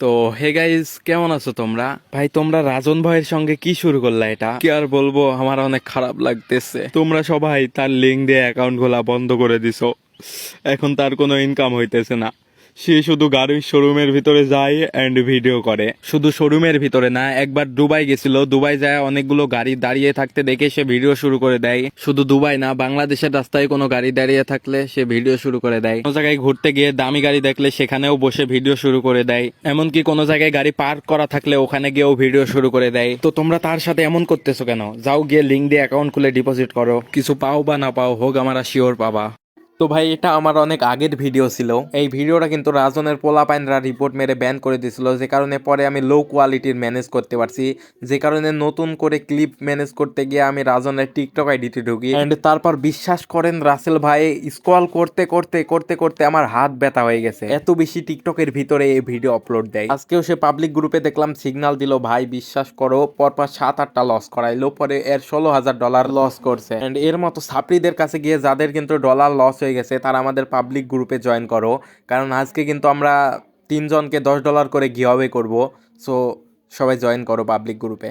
তো hey guys, কেমন আছো তোমরা? ভাই তোমরা রাজন ভাইয়ের সঙ্গে কি শুরু করলা? এটা কি আর বলবো, আমার অনেক খারাপ লাগতেছে। তোমরা সবাই তার লিঙ্ক দিয়ে অ্যাকাউন্ট খোলা বন্ধ করে দিছো। এখন তার কোনো ইনকাম হইতেছে না। সে শুধু গাড়ির শোরুমের ভিতরে যায় এন্ড ভিডিও করে। শুধু শোরুমের ভিতরে না, একবার দুবাই গেছিল, দুবাই যায় অনেকগুলো গাড়ি দাঁড়িয়ে থাকতে দেখে সে ভিডিও শুরু করে দেয়। শুধু দুবাই না, বাংলাদেশের রাস্তায় কোনো গাড়ি দাঁড়িয়ে থাকলে সে ভিডিও শুরু করে দেয়। কোনো জায়গায় ঘুরতে গিয়ে দামি গাড়ি দেখলে সেখানেও বসে ভিডিও শুরু করে দেয়। এমনকি কোনো জায়গায় গাড়ি পার্ক করা থাকলে ওখানে গিয়েও ভিডিও শুরু করে দেয়। তো তোমরা তার সাথে এমন করতেছো কেন? যাও গিয়ে লিঙ্ক দিয়ে অ্যাকাউন্ট খুলে ডিপোজিট করো। কিছু পাও বা না পাও, হোক আমরা শিওর পাবা। তো ভাই, এটা আমার অনেক আগের ভিডিও ছিল। এই ভিডিওটা কিন্তু রাজনের পোলাপাইনরা রিপোর্ট মেরে ব্যান করে দিয়েছিল, যে কারণে পরে আমি লো কোয়ালিটির ম্যানেজ করতে পারছি। যে কারণে নতুন করে ক্লিপ ম্যানেজ করতে গিয়ে আমি রাজনের টিকটক আইডিতে ঢুকি এন্ড তারপর বিশ্বাস করেন রাসেল ভাই, স্ক্রল করতে করতে করতে করতে আমার হাত ব্যথা হয়ে গেছে। এত বেশি টিকটকের ভিতরে এই ভিডিও আপলোড দেয়। আজকেও সে পাবলিক গ্রুপে দেখলাম সিগন্যাল দিল, ভাই বিশ্বাস করো পরপর 7-8টা লস করাইলো, পরে এর $16,000 লস করছে। এন্ড এর মতো সাপ্রিদের কাছে গিয়ে যাদের কিন্তু ডলার লস হয়ে গেছে তারা আমাদের পাবলিক গ্রুপে জয়েন করো, কারণ আজকে কিন্তু আমরা 3 জনকে $10 করে গিভঅ্যাওয়ে করব। সো সবাই জয়েন করো পাবলিক গ্রুপে।